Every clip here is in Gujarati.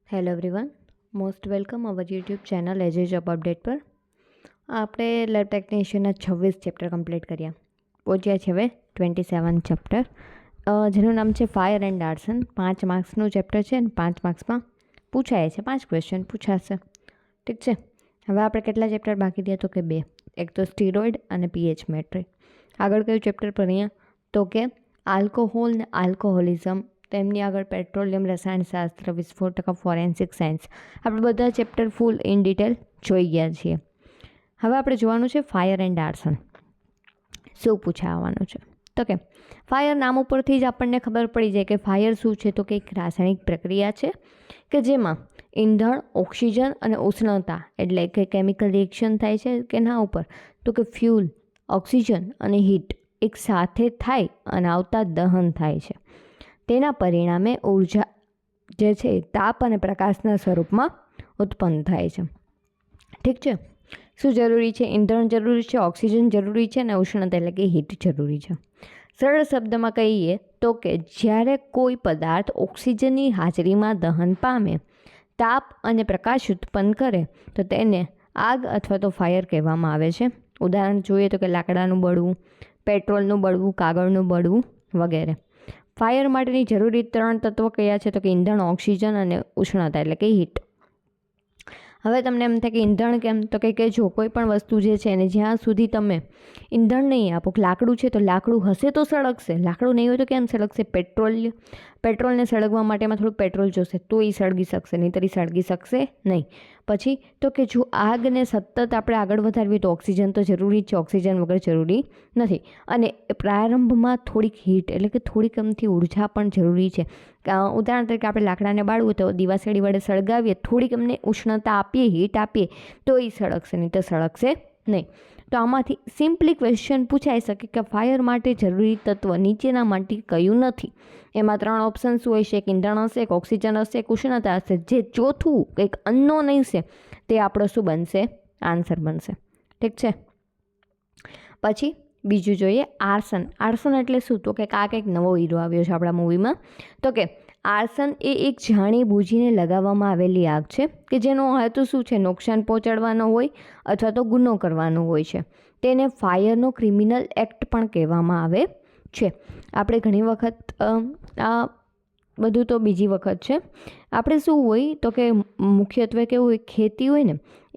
Hello everyone, most welcome our YouTube channel એજ જોબ અપડેટ પર. આપણે લેબ ટેકનિશિયનના 26 ચેપ્ટર કમ્પ્લીટ કર્યા. પહોંચ્યા છે હવે 27 ચેપ્ટર, જેનું નામ છે ફાયર એન્ડ આર્સન. 5 માર્ક્સનું ચેપ્ટર છે અને 5 માર્ક્સમાં પૂછાય છે, 5 ક્વેશ્ચન પૂછાશે. ઠીક છે. હવે આપણે કેટલા ચેપ્ટર બાકી રહ્યા તો કે 2. એક તો સ્ટીરોઇડ અને પીએચ મેટ્રી. આગળ કયું ચેપ્ટર પર અહીંયા તો કે આલ્કોહોલ ને આલ્કોહોલિઝમ, તેમની આગળ પેટ્રોલિયમ રસાયણશાસ્ત્ર, 24% ફોરેન્સિક સાયન્સ. આપણે બધા ચેપ્ટર ફૂલ ઇન ડિટેલ જોઈ ગયા છીએ. હવે આપણે જોવાનું છે ફાયર એન્ડ આર્સન. શું પૂછાવાનું છે તો કે ફાયર નામ ઉપરથી જ આપણને ખબર પડી જાય કે ફાયર શું છે. તો કે એક રાસાયણિક પ્રક્રિયા છે કે જેમાં ઈંધણ, ઓક્સિજન અને ઉષ્ણતા એટલે કે કેમિકલ રિએક્શન થાય છે કે ના ઉપર તો કે ફ્યુલ, ઓક્સિજન અને હીટ એક સાથે થાય અને આવતા દહન થાય છે. તેના પરિણામે ઉર્જા જે છે તાપ અને પ્રકાશના સ્વરૂપમાં ઉત્પન્ન થાય છે. ઠીક છે. શું જરૂરી છે? ઈંધણ જરૂરી છે, ઓક્સિજન જરૂરી છે અને ઉષ્ણતા એટલે કે હીટ જરૂરી છે. સરળ શબ્દમાં કહીએ તો કે જ્યારે કોઈ પદાર્થ ઓક્સિજનની હાજરીમાં દહન પામે, તાપ અને પ્રકાશ ઉત્પન્ન કરે તો તેને આગ અથવા તો ફાયર કહેવામાં આવે છે. ઉદાહરણ જોઈએ તો કે લાકડાનું બળવું, પેટ્રોલનું બળવું, કાગળનું બળવું વગેરે. ફાયર માટેની જરૂરી 3 તત્વો કયા છે તો કે ઈંધણ, ઓક્સિજન અને ઉષ્ણતા એટલે કે હીટ. હવે તમને એમ થાય કે ઈંધણ કેમ તો કે જો કોઈ પણ વસ્તુ જે છે એને જ્યાં સુધી તમે ઈંધણ નહીં આપો, લાકડું છે તો લાકડું હશે તો સળગશે, લાકડું નહીં હોય તો કેમ સળગશે? પેટ્રોલને સળગવા માટે એમાં થોડુંક પેટ્રોલ જોશે તો એ સળગી શકશે, નહીંતર એ સળગી શકશે નહીં. પછી તો કે જો આગને સતત આપણે આગળ વધારવી તો ઓક્સિજન તો જરૂરી જ છે, ઓક્સિજન વગર જરૂરી નથી. અને પ્રારંભમાં થોડીક હીટ એટલે કે થોડીક અમથી ઉર્જા પણ જરૂરી છે. ઉદાહરણ તરીકે આપણે લાકડાને બાળવું તો દિવાસળી વડે સળગાવીએ, થોડીક અમને ઉષ્ણતા આપીએ, હીટ આપીએ તો એ સળગશે, નહીં તો સળગશે નહીં. તો આમાંથી સિમ્પલી ક્વેશ્ચન પૂછાઈ શકે કે ફાયર માટે જરૂરી તત્વ નીચેના માટે કયું નથી. એમાં 3 ઓપ્શન શું હોય છે? એક ઈંધણ હશે, એક ઓક્સિજન હશે, એક ઉષ્ણતા હશે. જે ચોથું કંઈક અનનોન હશે તે આપણો શું બનશે? આન્સર બનશે. ઠીક છે. પછી બીજું જોઈએ આર્સન. આર્સન એટલે શું તો કે આ કંઈક નવો હીરો આવ્યો છે આપણા મૂવીમાં. તો કે આર્સન એ એક જાણી બૂજીને લગાવવામાં આવેલી આગ છે કે જેનો હેતુ શું છે? નુકસાન પહોંચાડવાનો હોય અથવા તો ગુનો કરવાનો હોય છે. તેને ફાયરનો ક્રિમિનલ એક્ટ પણ કહેવામાં આવે છે. આપણે ઘણી વખત આ બધું તો બીજી વખત છે. આપણે શું હોય તો કે મુખ્યત્વે કેવું હોય, ખેતી હોય ને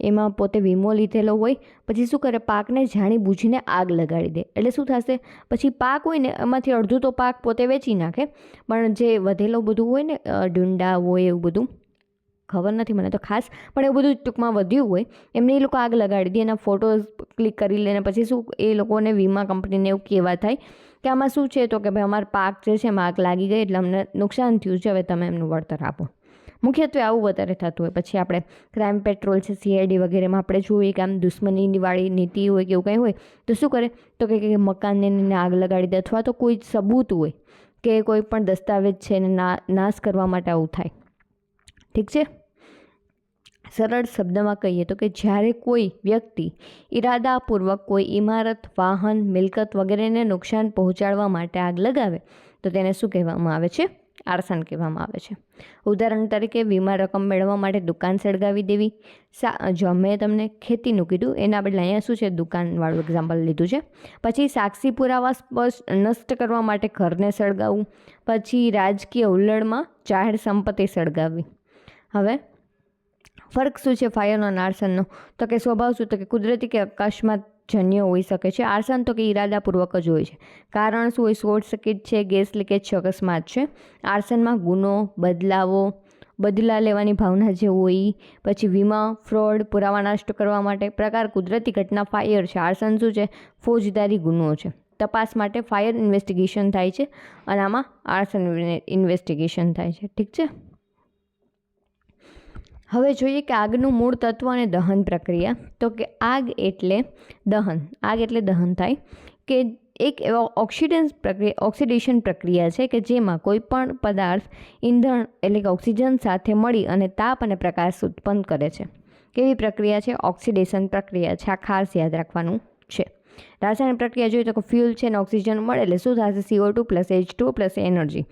એમાં પોતે વીમો લીધેલો હોય, પછી શું કરે? પાકને જાણી બૂજીને આગ લગાડી દે. એટલે શું થશે? પછી પાક હોય ને એમાંથી અડધું તો પાક પોતે વેચી નાખે, પણ જે વધેલો બધું હોય ને ડુંડા હોય એવું બધું, ખબર નથી મને તો ખાસ, પણ એવું બધું ટૂંકમાં વધ્યું હોય એમને એ લોકો આગ લગાડી દે, એના ફોટોઝ ક્લિક કરી લે ને પછી શું એ લોકોને વીમા કંપનીને એવું કહેવા થાય કે આમાં શું છે તો કે ભાઈ અમારો પાક જે છે એમાં આગ લાગી ગઈ એટલે અમને નુકસાન થયું છે, હવે તમે એમનું વળતર આપો. મુખ્યત્વે આવું વધારે થતું હોય. પછી આપણે ક્રાઇમ પેટ્રોલ છે, CID વગેરેમાં આપણે જોઈએ કે આમ દુશ્મનીની વાળી નીતિ હોય કે એવું કંઈ હોય તો શું કરે તો કે મકાનને આગ લગાડી દે, અથવા તો કોઈ સબૂત હોય કે કોઈ પણ દસ્તાવેજ છે એને નાશ કરવા માટે આવું થાય. ઠીક છે. સરળ શબ્દમાં કહીએ તો કે જ્યારે કોઈ વ્યક્તિ ઈરાદાપૂર્વક કોઈ ઇમારત, વાહન, મિલકત વગેરેને નુકસાન પહોંચાડવા માટે આગ લગાવે તો તેને શું કહેવામાં આવે છે? આર્સન કહેવામાં આવે છે. ઉદાહરણ તરીકે વીમા રકમ મેળવવા માટે દુકાન સળગાવી દેવી. જો મેં તમને ખેતીનું કીધું એના બદલે અહીંયા શું છે? દુકાનવાળું એક્ઝામ્પલ લીધું છે. પછી સાક્ષી પુરાવા નષ્ટ કરવા માટે ઘરને સળગાવવું. પછી રાજકીય હુલ્લડમાં જાહેર સંપત્તિ સળગાવવી. હવે ફરક શું છે ફાયરનો અને આર્સનનો તો કે સ્વભાવ શું તો કે કુદરતી કે અકસ્માત જન્ય હોઈ શકે છે. આર્સન તો કે ઈરાદાપૂર્વક જ હોય છે. કારણ શું હોય? શોર્ટ સર્કિટ છે, ગેસ લીકેજ છે, અકસ્માત છે. આર્સનમાં ગુનો, બદલા લેવાની ભાવના જે હોય, પછી વીમા, ફ્રોડ, પુરાવા નષ્ટ કરવા માટે. પ્રકાર કુદરતી ઘટના ફાયર છે. આર્સન શું છે? ફોજદારી ગુનો છે. તપાસ માટે ફાયર ઇન્વેસ્ટિગેશન થાય છે અને આમાં આર્સન ઇન્વેસ્ટિગેશન થાય છે. ઠીક છે. હવે જોઈએ કે આગનું મૂળ તત્વ અને દહન પ્રક્રિયા. તો કે આગ એટલે દહન થાય કે એક એવો ઓક્સિડેશન પ્રક્રિયા છે કે જેમાં કોઈ પણ પદાર્થ ઈંધણ એટલે કે ઓક્સિજન સાથે મળી અને તાપ અને પ્રકાશ ઉત્પન્ન કરે છે. કેવી પ્રક્રિયા છે? ઓક્સિડેશન પ્રક્રિયા છે. આ ખાસ યાદ રાખવાનું છે. રાસાયણિક પ્રક્રિયા જોઈએ તો કે ફ્યુલ છે ને ઓક્સિજન મળે એટલે શું થશે? CO2 + H2 + energy.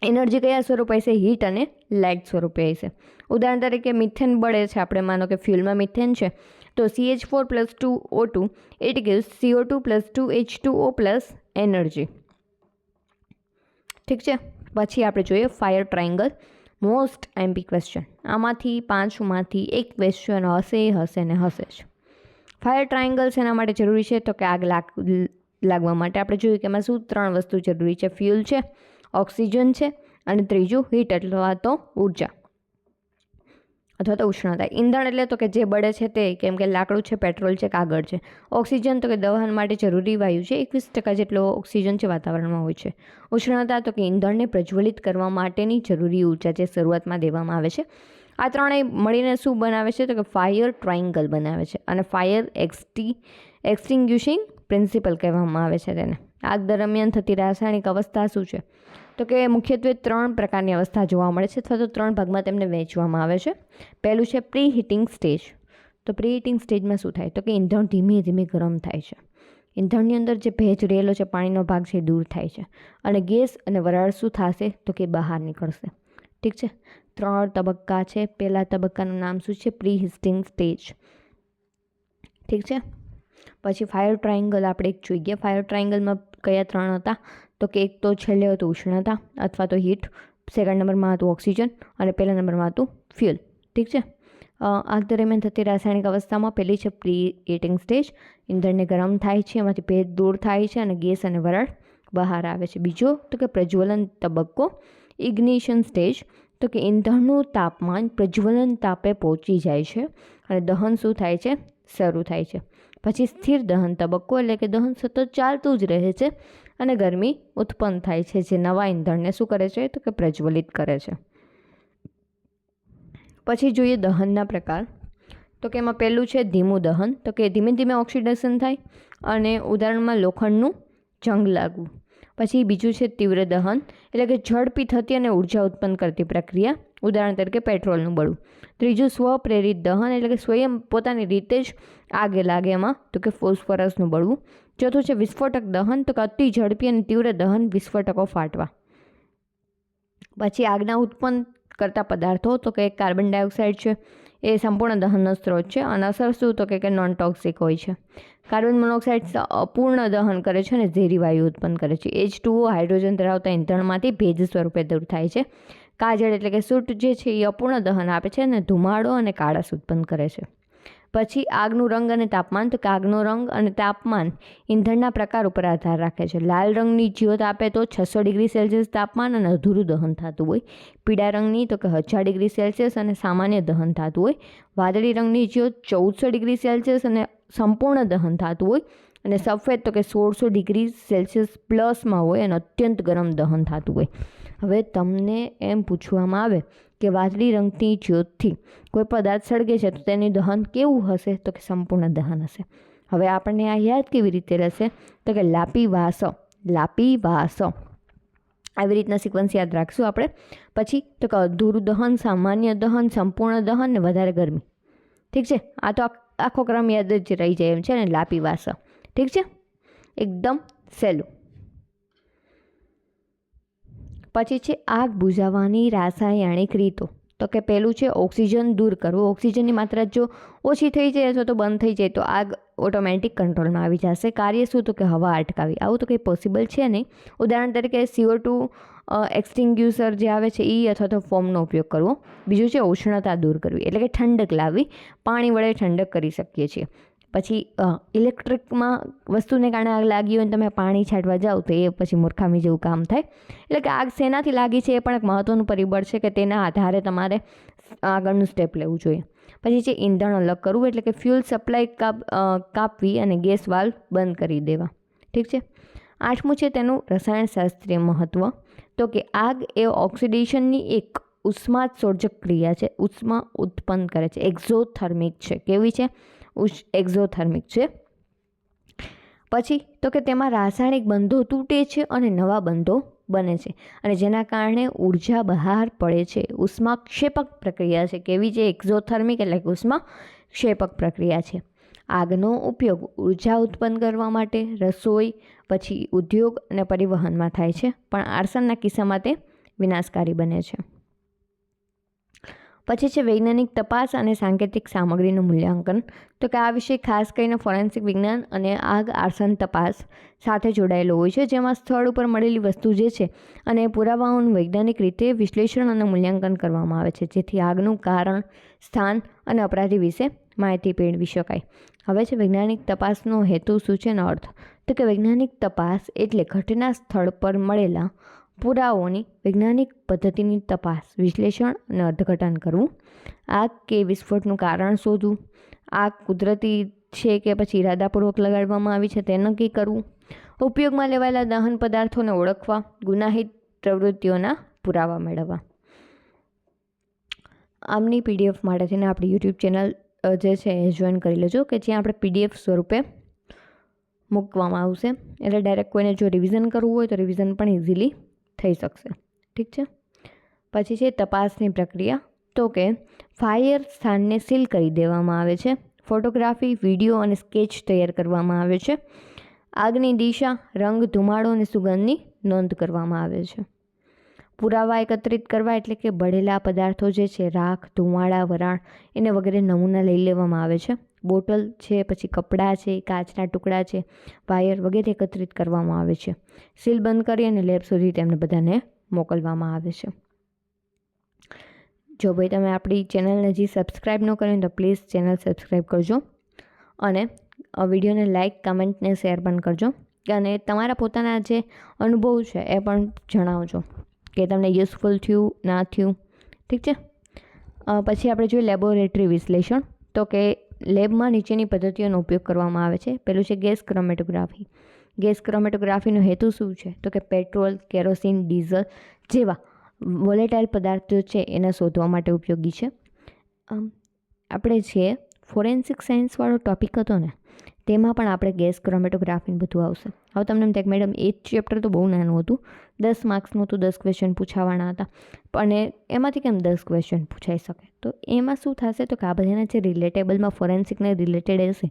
એનર્જી કયા સ્વરૂપે હશે? હીટ અને લાઇટ સ્વરૂપે હશે. ઉદાહરણ તરીકે મિથેન બળે છે, આપણે માનો કે ફ્યુલમાં મિથેન છે, તો CH4+2O2 it gives CO2+2H2O plus energy. ઠીક છે. પછી આપણે જોઈએ fire triangle, most MP question. આમાંથી 5માંથી એક ક્વેશ્ચન હશે ને હશે જ. ફાયર ટ્રાયંગલ એના માટે જરૂરી છે તો કે આગ લાગવા માટે આપણે જોયું કે એમાં શું 3 વસ્તુ જરૂરી છે? ફ્યુલ છે, ઓક્સિજન છે અને ત્રીજું હીટ અથવા તો ઉર્જા અથવા તો ઉષ્ણતા. ઈંધણ એટલે તો કે જે બળે છે તે, કેમ કે લાકડું છે, પેટ્રોલ છે, કાગળ છે. ઓક્સિજન તો કે દહન માટે જરૂરી વાયુ છે, 21% જેટલો ઓક્સિજન છે વાતાવરણમાં હોય છે. ઉષ્ણતા તો કે ઈંધણને પ્રજ્વલિત કરવા માટેની જરૂરી ઉર્જા જે શરૂઆતમાં દેવામાં આવે છે. આ ત્રણેય મળીને શું બનાવે છે? તો કે ફાયર ટ્રાયંગલ બનાવે છે અને ફાયર એક્સટિંગ્યુશિંગ પ્રિન્સિપલ કહેવામાં આવે છે તેને. આગ દરમિયાન થતી રાસાયણિક અવસ્થા શું છે? તો કે મુખ્યત્વે 3 પ્રકારની અવસ્થા જોવા મળે છે અથવા તો 3 ભાગમાં તેમને વહેંચવામાં આવે છે. પહેલું છે પ્રી હીટિંગ સ્ટેજ. તો પ્રી હીટિંગ સ્ટેજમાં શું થાય? તો કે ઈંધણ ધીમે ધીમે ગરમ થાય છે. ઈંધણની અંદર જે ભેજ રહેલો છે, પાણીનો ભાગ છે, દૂર થાય છે અને ગેસ અને વરાળ શું થશે? તો કે બહાર નીકળશે. ઠીક છે. 3 તબક્કા છે. પહેલા તબક્કાનું નામ શું છે? Pre heating stage. ઠીક છે. પછી ફાયર ટ્રાયંગલ આપણે એક જોઈએ. ફાયર ટ્રાયંગલમાં કયા 3 હતા? તો કે એક તો છેલ્લે હતું ઉષ્ણતા અથવા તો હીટ, સેકન્ડ નંબરમાં હતું ઓક્સિજન અને પહેલા નંબરમાં હતું ફ્યુલ. ઠીક છે. આગ દરમિયાન થતી રાસાયણિક અવસ્થામાં પહેલી છે પ્રી હીટિંગ સ્ટેજ. ઈંધણને ગરમ થાય છે, એમાંથી ભેજ દૂર થાય છે અને ગેસ અને વરાળ બહાર આવે છે. બીજો તો કે પ્રજ્વલન તબક્કો, ઇગ્નિશન સ્ટેજ. તો કે ઈંધણનું તાપમાન પ્રજ્વલન તાપે પહોંચી જાય છે અને દહન શું થાય છે? શરૂ થાય છે. પછી સ્થિર દહન તબક્કો, એટલે કે દહન સતત ચાલતું જ રહે છે અને ગરમી ઉત્પન્ન થાય છે જે નવા ઈંધણને શું કરે છે? તો કે પ્રજ્વલિત કરે છે. પછી જોઈએ દહનના પ્રકાર. તો કે એમાં પહેલું છે ધીમું દહન. તો કે ધીમે ધીમે ઓક્સિડેશન થાય અને ઉદાહરણમાં લોખંડનું જંગ લાગવું. પછી બીજું છે તીવ્ર દહન, એટલે કે ઝડપી થતી અને ઉર્જા ઉત્પન્ન કરતી પ્રક્રિયા, ઉદાહરણ તરીકે પેટ્રોલનું બળવું. ત્રીજું સ્વપ્રેરિત દહન, એટલે કે સ્વયં પોતાની રીતે જ આગ લાગે એમાં, તો કે ફોસ્ફરસનું બળવું. ચોથું છે વિસ્ફોટક દહન, તો કે અતિ ઝડપી અને તીવ્ર દહન, વિસ્ફોટકો ફાટવા. પછી આગના ઉત્પન્ન કરતા પદાર્થો, તો કે કાર્બન ડાયોક્સાઇડ છે એ સંપૂર્ણ દહનનો સ્ત્રોત છે અને અસર શું? તો કે નોન ટોક્સિક હોય છે. કાર્બન મોનોક્સાઇડ અપૂર્ણ દહન કરે છે અને ઝેરી વાયુ ઉત્પન્ન કરે છે. H2O હાઇડ્રોજન ધરાવતા ઈંધણમાંથી ભેજ સ્વરૂપે દૂર થાય છે. કાજળ એટલે કે સૂટ જે છે એ અપૂર્ણ દહન આપે છે અને ધુમાડો અને કાળાશ ઉત્પન્ન કરે છે. પછી આગનું રંગ અને તાપમાન, તો કે આગનો રંગ અને તાપમાન ઈંધણના પ્રકાર ઉપર આધાર રાખે છે. લાલ રંગની જ્યોત આપે તો 600 ડિગ્રી સેલ્સિયસ તાપમાન અને અધૂરું દહન થતું હોય. પીળા રંગની તો કે 1000 ડિગ્રી સેલ્સિયસ અને સામાન્ય દહન થતું હોય. વાદળી રંગની જ્યોત 1400 ડિગ્રી સેલ્સિયસ અને સંપૂર્ણ દહન થતું હોય. અને સફેદ તો કે 1600 ડિગ્રી સેલ્સિયસ પ્લસમાં હોય અને અત્યંત ગરમ દહન થતું હોય. હવે તમને એમ પૂછવામાં આવે કે વાદળી રંગની જ્યોતથી કોઈ પદાર્થ સળગે છે તો તેનું દહન કેવું હશે? તો કે સંપૂર્ણ દહન હશે. હવે આપણને આ યાદ કેવી રીતે રહેશે? તો કે લાપી વાસ. આવી રીતના સિક્વન્સ યાદ રાખશું આપણે. પછી તો કે અધૂરું દહન, સામાન્ય દહન, સંપૂર્ણ દહન ને વધારે ગરમી. ઠીક છે. આ તો આખો ક્રમ યાદ જ રહી જાય એમ છે ને, લાપી વાસ. ઠીક છે. એકદમ સહેલું. પછી છે આગ બુઝાવવાની રાસાયણિક રીતો. તો કે પહેલું છે ઓક્સિજન દૂર કરવું. ઓક્સિજનની માત્રા જો ઓછી થઈ જાય અથવા તો બંધ થઈ જાય તો આગ ઓટોમેટિક કંટ્રોલમાં આવી જશે. કાર્ય શું? તો કે હવા અટકાવી. આવું તો કંઈ પોસિબલ છે નહીં. ઉદાહરણ તરીકે CO2 એક્સટિંગ્યુશર જે આવે છે એ અથવા તો ફોર્મનો ઉપયોગ કરવો. બીજું છે ઉષ્ણતા દૂર કરવી, એટલે કે ઠંડક લાવવી. પાણી વડે ઠંડક કરી શકીએ છીએ. પછી ઇલેક્ટ્રિકમાં વસ્તુને કારણે આગ લાગી હોય અને તમે પાણી છાંટવા જાઓ તો એ પછી મૂર્ખામી જેવું કામ થાય. એટલે કે આગ શેનાથી લાગી છે એ પણ એક મહત્ત્વનું પરિબળ છે કે તેના આધારે તમારે આગળનું સ્ટેપ લેવું જોઈએ. પછી છે ઈંધણ અલગ કરવું, એટલે કે ફ્યુલ સપ્લાય કાપવી અને ગેસ વાલ્વ બંધ કરી દેવા. ઠીક છે. 8મું છે તેનું રસાયણશાસ્ત્રીય મહત્ત્વ. તો કે આગ એ ઓક્સિડેશનની એક ઉષ્માત્સર્જક ક્રિયા છે, ઉષ્મા ઉત્પન્ન કરે છે, એક્ઝોથર્મિક છે. કેવી છે? એક્ઝોથર્મિક છે. પછી તો કે તેમાં રાસાયણિક બંધો તૂટે છે અને નવા બંધો બને છે અને જેના કારણે ઉર્જા બહાર પડે છે. ઉષ્માક્ષેપક પ્રક્રિયા છે. કેવી છે? એક્ઝોથર્મિક, એટલે કે ઉષ્માક્ષેપક પ્રક્રિયા છે. આગનો ઉપયોગ ઉર્જા ઉત્પન્ન કરવા માટે રસોઈ, પછી ઉદ્યોગ અને પરિવહનમાં થાય છે, પણ આર્સનના કિસ્સામાં તે વિનાશકારી બને છે. પછી છે વૈજ્ઞાનિક તપાસ અને સાંકેતિક સામગ્રીનું મૂલ્યાંકન. તો કે આ વિષય ખાસ કરીને ફોરેન્સિક વિજ્ઞાન અને આગ આર્સન તપાસ સાથે જોડાયેલો હોય છે, જેમાં સ્થળ ઉપર મળેલી વસ્તુ જે છે અને પુરાવાઓનું વૈજ્ઞાનિક રીતે વિશ્લેષણ અને મૂલ્યાંકન કરવામાં આવે છે, જેથી આગનું કારણ, સ્થાન અને અપરાધી વિશે માહિતી મેળવી શકાય. હવે છે વૈજ્ઞાનિક તપાસનો હેતુ શું છે એનો અર્થ. તો કે વૈજ્ઞાનિક તપાસ એટલે ઘટના સ્થળ પર મળેલા પુરાવાઓની વૈજ્ઞાનિક પદ્ધતિની તપાસ, વિશ્લેષણ અને અર્થઘટન કરવું. આગ કે વિસ્ફોટનું કારણ શોધવું, આગ કુદરતી છે કે પછી ઇરાદાપૂર્વક લગાડવામાં આવી છે તે નક્કી કરવું, ઉપયોગમાં લેવાયેલા દહન પદાર્થોને ઓળખવા, ગુનાહિત પ્રવૃત્તિઓના પુરાવા મેળવવા. આમની PDF માટે થઈને આપણી યુટ્યુબ ચેનલ જે છે એ જોઈન કરી લેજો, કે જ્યાં આપણે PDF સ્વરૂપે મૂકવામાં આવશે, એટલે ડાયરેક્ટ કોઈને જો રિવિઝન કરવું હોય તો રિવિઝન પણ ઇઝીલી થઈ શકશે. ઠીક છે. પછી છે તપાસની પ્રક્રિયા. તો કે ફાયર સ્થાનને સીલ કરી દેવામાં આવે છે, ફોટોગ્રાફી, વિડીયો અને સ્કેચ તૈયાર કરવામાં આવે છે, આગની દિશા, રંગ, ધુમાડો અને સુગંધની નોંધ કરવામાં આવે છે. પુરાવા એકત્રિત કરવા એટલે કે બળેલા પદાર્થો જે છે, રાખ, ધુમાડા, વરાળ એને વગેરે નમૂના લઈ લેવામાં આવે છે. બોટલ છે, પછી કપડાં છે, કાચના ટુકડા છે, વાયર વગેરે એકત્રિત કરવામાં આવે છે. સીલ બંધ કરી અને લેબ સુધી તેમને બધાને મોકલવામાં આવે છે. જો ભાઈ તમે આપણી ચેનલને હજી સબસ્ક્રાઈબ ન કરી તો પ્લીઝ ચેનલ સબસ્ક્રાઈબ કરજો અને વિડીયોને લાઇક, કમેન્ટ ને શેર પણ કરજો, અને તમારા પોતાના જે અનુભવ છે એ પણ જણાવજો કે તમને યુઝફુલ થયું ના થયું. ઠીક છે. પછી આપણે જોઈએ લેબોરેટરી વિશ્લેષણ. તો કે લેબમાં નીચેની પદ્ધતિઓનો ઉપયોગ કરવામાં આવે છે. પહેલું છે ગેસ ક્રોમેટોગ્રાફી. ગેસ ક્રોમેટોગ્રાફીનો હેતુ શું છે? તો કે પેટ્રોલ, કેરોસીન, ડીઝલ જેવા વોલેટાઇલ પદાર્થો છે એને શોધવા માટે ઉપયોગી છે. આપણે જે ફોરેન્સિક સાયન્સવાળો ટૉપિક હતો ને તેમાં પણ આપણે ગેસ ક્રોમેટોગ્રાફીને બધું આવશે. હવે તમને એમ થાય કે મેડમ એ જ ચેપ્ટર તો બહુ નાનું હતું, 10 માર્ક્સનું તો 10 ક્વેશ્ચન પૂછાવાના હતા, પણ એમાંથી કેમ 10 ક્વેશ્ચન પૂછાઈ શકે? તો એમાં શું થશે તો કે આ બધાના જે રિલેટેબલમાં ફોરેન્સિકને રિલેટેડ હશે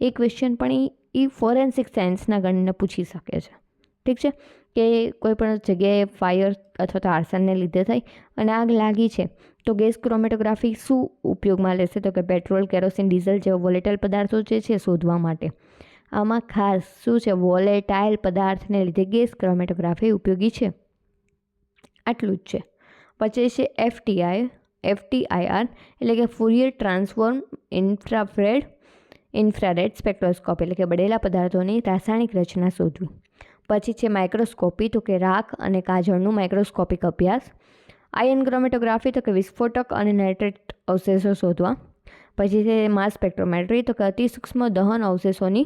એ ક્વેશ્ચન પણ એ ફોરેન્સિક સાયન્સના ગણીને પૂછી શકે છે. ઠીક છે. કે કોઈ પણ જગ્યાએ ફાયર અથવા તો આર્સનને લીધે થઈ અને આગ લાગી છે તો ગેસ ક્રોમેટોગ્રાફી શું ઉપયોગમાં લેશે? તો કે પેટ્રોલ, કેરોસીન, ડીઝલ જેવા વોલેટાઇલ પદાર્થો જે છે શોધવા માટે. આમાં ખાસ શું છે? વોલેટાઇલ પદાર્થને લીધે ગેસ ક્રોમેટોગ્રાફી ઉપયોગી છે. આટલું જ છે. પછી છે FTIR એટલે કે ફુરિયર ટ્રાન્સફોર્મ ઇન્ફ્રારેડ સ્પેક્ટ્રોસ્કોપી એટલે કે બળેલા પદાર્થોની રાસાયણિક રચના શોધવી. પછી છે માઇક્રોસ્કોપી, તો કે રાખ અને કાજળનું માઇક્રોસ્કોપિક અભ્યાસ. આયન ક્રોમેટોગ્રાફી, તો કે વિસ્ફોટક અને નાઇટ્રેટ અવશેષો શોધવા. પછી છે માસ સ્પેક્ટ્રોમેટ્રી, તો કે અતિસૂક્ષ્મ દહન અવશેષોની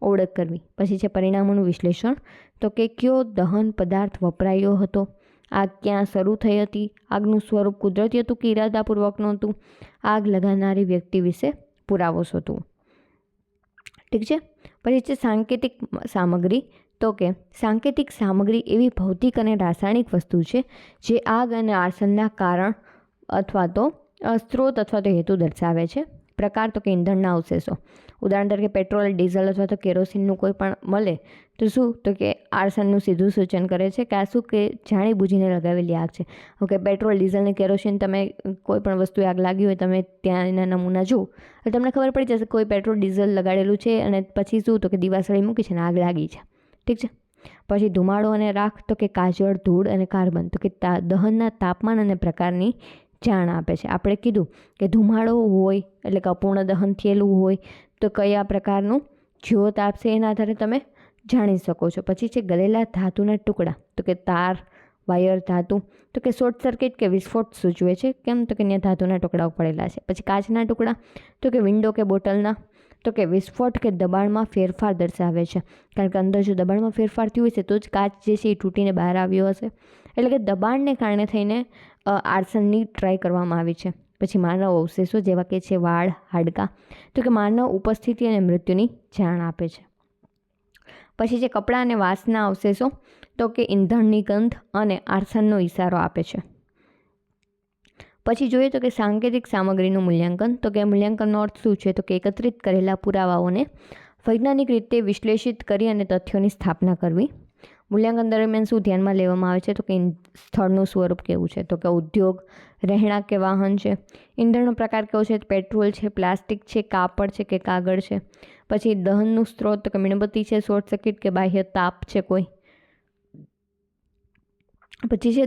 ઓળખ કરવી. પછી છે પરિણામોનું વિશ્લેષણ, તો કે કયો દહન પદાર્થ વપરાયો હતો, આગ ક્યાં શરૂ થઈ હતી, આગનું સ્વરૂપ કુદરતી હતું કે ઇરાદાપૂર્વકનું હતું, આગ લગાવનારી વ્યક્તિ વિશે પુરાવો શોધવો. ઠીક છે. પછી છે સાંકેતિક સામગ્રી. તો કે સાંકેતિક સામગ્રી એવી ભૌતિક અને રાસાયણિક વસ્તુ છે જે આગ અને આર્સનના કારણ અથવા તો સ્ત્રોત અથવા તો હેતુ દર્શાવે છે. પ્રકાર, તો કે ઈંધણના અવશેષો. ઉદાહરણ તરીકે પેટ્રોલ, ડીઝલ અથવા તો કેરોસીનનું કોઈ પણ મળે તો શું? તો કે આર્સનનું સીધું સૂચન કરે છે કે આ શું કે જાણી બૂજીને લગાવેલી આગ છે. ઓકે, પેટ્રોલ, ડીઝલ અને કેરોસીન તમે કોઈ પણ વસ્તુએ આગ લાગી હોય તમે ત્યાં એના નમૂના જુઓ તો તમને ખબર પડી જશે કોઈ પેટ્રોલ ડીઝલ લગાડેલું છે અને પછી શું? તો કે દિવાસળી મૂકી છે અને આગ લાગી છે. ઠીક છે. પછી ધુમાડો અને રાખ, તો કે કાજળ, ધૂળ અને કાર્બન, તો કે દહનના તાપમાન અને પ્રકારની જાણ આપે છે. આપણે કીધું કે ધુમાડો હોય એટલે કે અપૂર્ણ દહન થયેલું હોય તો કયા પ્રકારનું જ્યોત આપશે એના આધારે તમે જાણી શકો છો. પછી છે ગળેલા ધાતુના ટુકડા, તો કે તાર, વાયર, ધાતુ, તો કે શોર્ટ સર્કિટ કે વિસ્ફોટ સૂચવે છે. કેમ? તો કે ત્યાં ધાતુના ટુકડાઓ પડેલા છે. પછી કાચના ટુકડા, તો કે વિન્ડો કે બોટલના, તો કે વિસ્ફોટ કે દબાણમાં ફેરફાર દર્શાવે છે. કારણ કે અંદર જો દબાણમાં ફેરફાર થયું હશે તો જ કાચ જે છે એ તૂટીને બહાર આવ્યો હશે. એટલે કે દબાણને કારણે થઈને આર્સનની ટ્રાય કરવામાં આવી છે. પછી માનવ અવશેષો જેવા કે છે વાળ, હાડકાં, તો કે માનવ ઉપસ્થિતિ અને મૃત્યુની જાણ આપે છે. પછી છે કપડાં અને વાંસના અવશેષો, તો કે ઈંધણની ગંધ અને આર્સનનો ઇશારો આપે છે. પછી જોઈએ તો કે સાંકેતિક સામગ્રીનું મૂલ્યાંકન. તો કે મૂલ્યાંકનનો અર્થ શું છે? તો કે એકત્રિત કરેલા પુરાવાઓને વૈજ્ઞાનિક રીતે વિશ્લેષિત કરી અને તથ્યોની સ્થાપના કરવી. મૂલ્યાંકન દરમિયાન શું ધ્યાનમાં લેવામાં આવે છે તો કે સ્થળનું સ્વરૂપ કેવું છે, તો કે ઉદ્યોગ, રહેણાંક કે વાહન છે, ઈંધણનો પ્રકાર કેવો છે, પેટ્રોલ છે, પ્લાસ્ટિક છે, કાપડ છે કે કાગળ છે, પછી દહનનું સ્ત્રોત તો કે મીણબત્તી છે, શોર્ટ સર્કિટ કે બાહ્ય તાપ છે કોઈ, પછી છે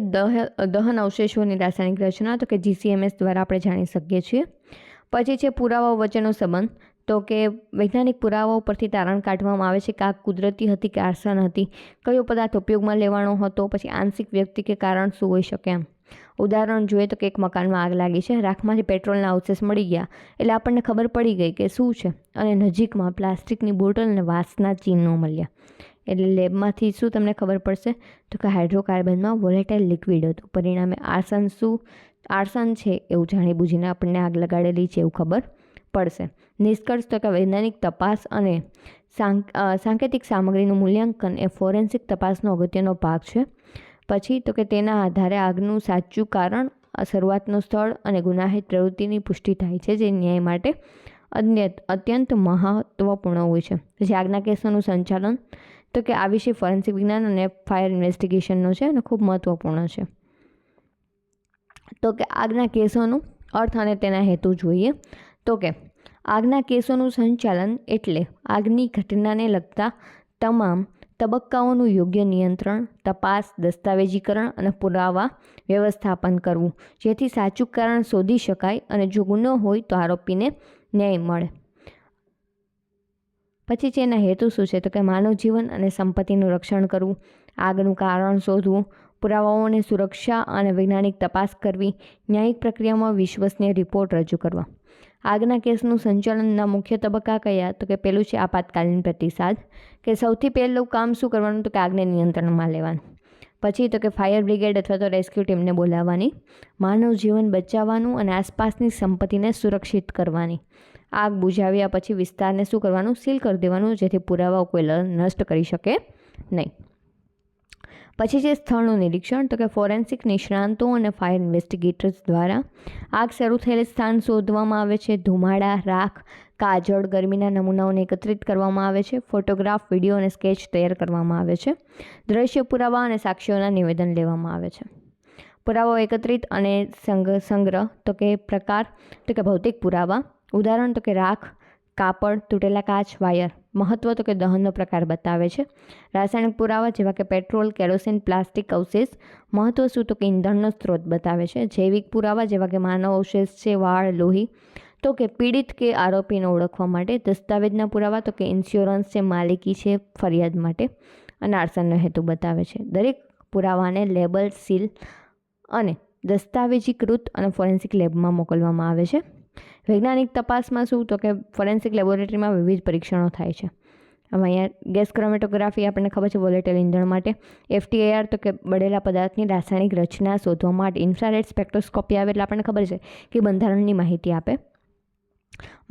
દહન અવશેષોની રાસાયણિક રચના તો કે GCMS દ્વારા આપણે જાણી શકીએ છીએ. પછી છે પુરાવાઓ વચ્ચેનો સંબંધ, તો કે વૈજ્ઞાનિક પુરાવાઓ પરથી તારણ કાઢવામાં આવે છે કે આગ કુદરતી હતી કે આરસન હતી, કયો પદાર્થ ઉપયોગમાં લેવાનો હતો, પછી આંશિક વ્યક્તિ કે કારણ શું હોઈ શકે. એમ ઉદાહરણ જોઈએ તો કે એક મકાનમાં આગ લાગી છે, રાખમાંથી પેટ્રોલના અવશેષ મળી ગયા એટલે આપણને ખબર પડી ગઈ કે શું છે, અને નજીકમાં પ્લાસ્ટિકની બોટલ અને વાંસના ચિહ્નો મળ્યા એટલે લેબમાંથી શું તમને ખબર પડશે તો કે હાઇડ્રોકાર્બનમાં વોલેટાઇલ લિક્વિડ હતું. પરિણામે આરસન છે એવું જાણી બૂજીને આપણને આગ લગાડેલી છે એવું ખબર પડશે. નિષ્કર્ષ તો કે વૈજ્ઞાનિક તપાસ અને સાંકેતિક સામગ્રીનું મૂલ્યાંકન એ ફોરેન્સિક તપાસનો અગત્યનો ભાગ છે. પછી તો કે તેના આધારે આગનું સાચું કારણ, શરૂઆતનું સ્થળ અને ગુનાહિત પ્રવૃત્તિની પુષ્ટિ થાય છે, જે ન્યાય માટે અત્યંત મહત્વપૂર્ણ હોય છે. પછી આગના કેસોનું સંચાલન તો કે આ વિશે ફોરેન્સિક વિજ્ઞાન અને ફાયર ઇન્વેસ્ટિગેશનનો છે અને ખૂબ મહત્વપૂર્ણ છે. તો કે આગના કેસોનું અર્થ અને તેના હેતુ જોઈએ તો કે આગના કેસોનું સંચાલન એટલે આગની ઘટનાને લગતા તમામ તબક્કાઓનું યોગ્ય નિયંત્રણ, તપાસ, દસ્તાવેજીકરણ અને પુરાવા વ્યવસ્થાપન કરવું, જેથી સાચું કારણ શોધી શકાય અને જો ગુનો હોય તો આરોપીને ન્યાય મળે. પછી છે એના હેતુ શું છે તો કે માનવ જીવન અને સંપત્તિનું રક્ષણ કરવું, આગનું કારણ શોધવું, પુરાવાઓની સુરક્ષા અને વૈજ્ઞાનિક તપાસ કરવી, ન્યાયિક પ્રક્રિયામાં વિશ્વસનીય રિપોર્ટ રજૂ કરવા. આગના કેસનું સંચાલનના મુખ્ય તબક્કા કયા તો કે પહેલું છે આપાતકાલીન પ્રતિસાદ, કે સૌથી પહેલું કામ શું કરવાનું તો કે આગને નિયંત્રણમાં લેવાનું. પછી તો કે ફાયર બ્રિગેડ અથવા તો રેસ્ક્યુ ટીમને બોલાવવાની, માનવ જીવન બચાવવાનું અને આસપાસની સંપત્તિને સુરક્ષિત કરવાની. આગ બુઝાવ્યા પછી વિસ્તારને શું કરવાનું સીલ કરી દેવાનું, જેથી પુરાવાઓ કોઈ નષ્ટ કરી શકે નહીં. પછી છે સ્થળનું નિરીક્ષણ, તો કે ફોરેન્સિક નિષ્ણાંતો અને ફાયર ઇન્વેસ્ટિગેટર્સ દ્વારા આગ શરૂ થયેલ સ્થાન શોધવામાં આવે છે. ધુમાડા, રાખ, કાજળ, ગરમીના નમૂનાઓને એકત્રિત કરવામાં આવે છે. ફોટોગ્રાફ, વિડીયો અને સ્કેચ તૈયાર કરવામાં આવે છે. દ્રશ્ય પુરાવા અને સાક્ષીઓના નિવેદન લેવામાં આવે છે. પુરાવાઓ એકત્રિત અને સંગ્રહ, તો કે પ્રકાર તો કે ભૌતિક પુરાવા, ઉદાહરણ તો કે રાખ, કાપડ, તૂટેલા કાચ, વાયર. મહત્વ તો કે દહનનો પ્રકાર બતાવે છે. રાસાયણિક પુરાવા જેવા કે પેટ્રોલ, કેરોસીન, પ્લાસ્ટિક અવશેષ. મહત્વ શું તો કે ઈંધણનો સ્ત્રોત બતાવે છે. જૈવિક પુરાવા જેવા કે માનવ અવશેષ છે, વાળ, લોહી. તો કે પીડિત કે આરોપીને ઓળખવા માટે. દસ્તાવેજના પુરાવા તો કે ઇન્સ્યોરન્સ છે, માલિકી છે, ફરિયાદ માટે. અને આર્સનનો હેતુ બતાવે છે. દરેક પુરાવાને લેબલ, સીલ અને દસ્તાવેજીકૃત અને ફોરેન્સિક લેબમાં મોકલવામાં આવે છે. વૈજ્ઞાનિક તપાસમાં શું તો કે ફોરેન્સિક લેબોરેટરીમાં વિવિધ પરીક્ષણો થાય છે. હવે અહીંયા ગેસ ક્રોમેટોગ્રાફી આપણને ખબર છે વોલેટાઇલ ઈંધણ માટે. FTIR તો કે બળેલા પદાર્થની રાસાયણિક રચના શોધવા માટે. ઇન્ફ્રારેડ સ્પેક્ટ્રોસ્કોપી આવે એટલે આપણને ખબર છે કે બંધારણની માહિતી આપે.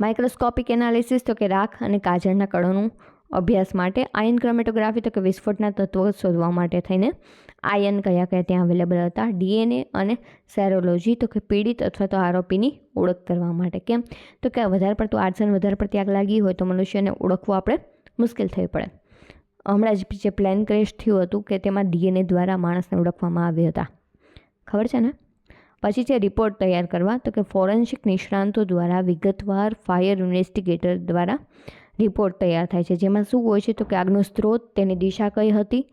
માઇક્રોસ્કોપિક એનાલિસિસ તો કે રાખ અને કાજળના કણોનું અભ્યાસ માટે. આયન ક્રોમેટોગ્રાફી તો કે વિસ્ફોટના તત્વો શોધવા માટે થઈને. આયન કયા કયા ત્યાં અવેલેબલ હતા. DNA અને સેરોલોજી તો કે પીડિત અથવા તો આરોપીની ઓળખ કરવા માટે. કેમ તો કે વધારે પડતું આર્સન, વધારે પડતી આગ લાગી હોય તો મનુષ્યને ઓળખવું આપણે મુશ્કેલ થઈ પડે. હમણાં જ જે પ્લેન ક્રેશ થયું હતું કે તેમાં DNA દ્વારા માણસને ઓળખવામાં આવ્યા હતા, ખબર છે ને. પછી છે રિપોર્ટ તૈયાર કરવા, તો કે ફોરેન્સિક નિષ્ણાંતો દ્વારા વિગતવાર ફાયર ઇન્વેસ્ટિગેટર દ્વારા રિપોર્ટ તૈયાર થાય છે, જેમાં શું હોય છે તો કે આગનો સ્ત્રોત, તેની દિશા કઈ હતી,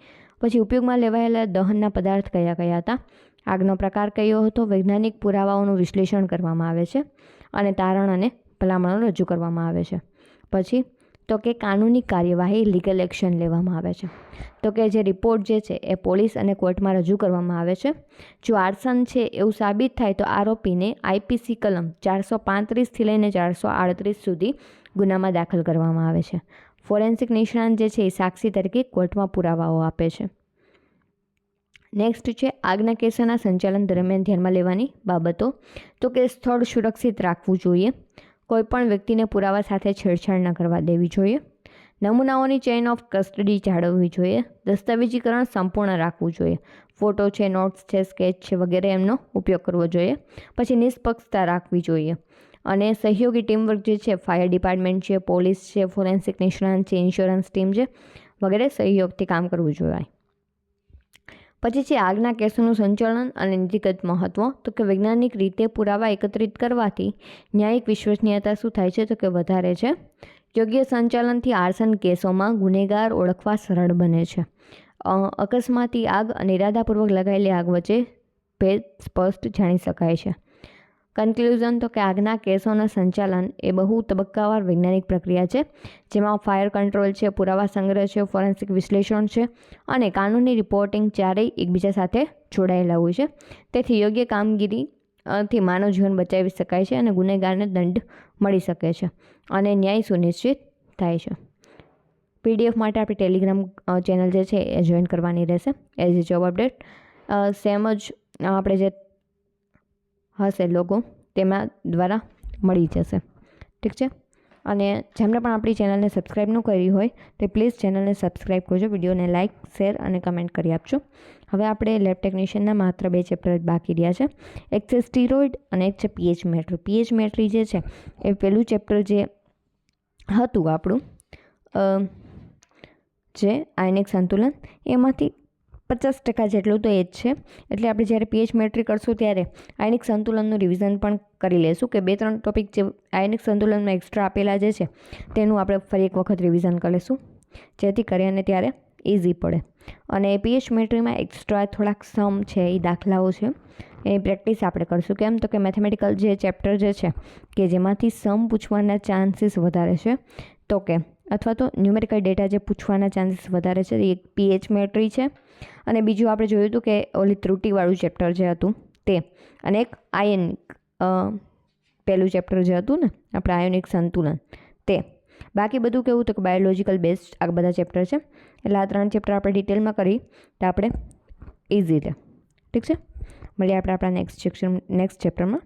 પછી ઉપયોગમાં લેવાયેલા દહનના પદાર્થ કયા કયા હતા, આગનો પ્રકાર કયો હતો, વૈજ્ઞાનિક પુરાવાઓનું વિશ્લેષણ કરવામાં આવે છે અને તારણ અને ભલામણો રજૂ કરવામાં આવે છે. પછી તો કે કાનૂની કાર્યવાહી, લીગલ એક્શન લેવામાં આવે છે. તો કે જે રિપોર્ટ જે છે એ પોલીસ અને કોર્ટમાં રજૂ કરવામાં આવે છે. જો આર્સન છે એવું સાબિત થાય તો આરોપીને IPC કલમ 435થી લઈને 438 સુધી ગુનામાં દાખલ કરવામાં આવે છે. ફોરેન્સિક નિષ્ણાંત જે છે એ સાક્ષી તરીકે કોર્ટમાં પુરાવાઓ આપે છે. નેક્સ્ટ છે આગના કેસોના સંચાલન દરમિયાન ધ્યાનમાં લેવાની બાબતો, તો કે સ્થળ સુરક્ષિત રાખવું જોઈએ. કોઈપણ વ્યક્તિને પુરાવા સાથે છેડછાડ ન કરવા દેવી જોઈએ. નમૂનાઓની ચેઇન ઓફ કસ્ટડી જાળવવી જોઈએ. દસ્તાવેજીકરણ સંપૂર્ણ રાખવું જોઈએ. ફોટો છે, નોટ્સ છે, સ્કેચ છે વગેરે એમનો ઉપયોગ કરવો જોઈએ. પછી નિષ્પક્ષતા રાખવી જોઈએ અને સહયોગી ટીમવર્ક જે છે, ફાયર ડિપાર્ટમેન્ટ છે, પોલીસ છે, ફોરેન્સિક નિષ્ણાંત છે, ઇન્સ્યોરન્સ ટીમ છે વગેરે સહયોગથી કામ કરવું જોઈએ. પછી છે આગના કેસોનું સંચાલન અને નીતિગત મહત્ત્વ. તો કે વૈજ્ઞાનિક રીતે પુરાવા એકત્રિત કરવાથી ન્યાયિક વિશ્વસનીયતા શું થાય છે? તો કે વધારે છે. યોગ્ય સંચાલનથી આર્સન કેસોમાં ગુનેગાર ઓળખવા સરળ બને છે. અકસ્માતી આગ અને ઇરાદાપૂર્વક લગાવેલી આગ વચ્ચે ભેદ સ્પષ્ટ જાણી શકાય છે. કન્ક્લુઝન. તો કે આગના કેસોના સંચાલન એ બહુ તબક્કાવાર વૈજ્ઞાનિક પ્રક્રિયા છે, જેમાં ફાયર કંટ્રોલ છે, પુરાવા સંગ્રહ છે, ફોરેન્સિક વિશ્લેષણ છે અને કાનૂની રિપોર્ટિંગ ચારેય એકબીજા સાથે જોડાયેલા હોય છે. તેથી યોગ્ય કામગીરીથી માનવ જીવન બચાવી શકાય છે અને ગુનેગારને દંડ મળી શકે છે અને ન્યાય સુનિશ્ચિત થાય છે. PDF માટે આપણી ટેલિગ્રામ ચેનલ જે છે એ જોઈન કરવાની રહેશે. As a job update same જ આપણે જે હશે લોગો તેમાં દ્વારા મળી જશે. ઠીક છે. અને જેમણે પણ આપણી ચેનલને સબસ્ક્રાઈબ ન કરી હોય તે પ્લીઝ ચેનલને સબસ્ક્રાઈબ કરજો, વિડીયોને લાઇક, શેર અને કમેન્ટ કરી આપજો. હવે આપણે લેબ ટેકનિશિયનના માત્ર 2 ચેપ્ટર જ બાકી રહ્યા છે. એક છે સ્ટીરોઇડ અને એક છે પીએચ મેટ્રી. પીએચ મેટ્રી જે છે એ પહેલું ચેપ્ટર જે હતું આપણું જે આયનિક સંતુલન, એમાંથી 50% જેટલું તો એ જ છે. એટલે આપણે જ્યારે પીએચ મેટ્રી કરશું ત્યારે આયનિક સંતુલનનું રિવિઝન પણ કરી લઈશું કે 2-3 ટોપિક જે આયનિક સંતુલનમાં એક્સ્ટ્રા આપેલા જે છે તેનું આપણે ફરી એક વખત રિવિઝન કરી લઈશું, જેથી કરીને ત્યારે ઇઝી પડે. અને પીએચ મેટ્રીમાં એક્સ્ટ્રા થોડાક સમ છે, એ દાખલાઓ છે, એની પ્રેક્ટિસ આપણે કરશું. કેમ? તો કે મેથેમેટિકલ જે ચેપ્ટર જે છે કે જેમાંથી સમ પૂછવાના ચાન્સીસ વધારે છે, તો કે અથવા તો ન્યુમેરિકલ ડેટા જે પૂછવાના ચાન્સીસ વધારે છે એ પીએચ મેટ્રી છે. અને બીજું આપણે જોયું હતું કે ઓલી ત્રુટિવાળું ચેપ્ટર જે હતું તે, અને એક આયનિક પહેલું ચેપ્ટર જે હતું ને આપણે આયોનિક સંતુલન તે. બાકી બધું કેવું તો કે બાયોલોજિકલ બેઝ આ બધા ચેપ્ટર છે. એટલે આ 3 ચેપ્ટર આપણે ડિટેલમાં કરી તો આપણે ઇઝી રહે. ઠીક છે. મળીએ આપણે આપણા નેક્સ્ટ ચેપ્ટરમાં.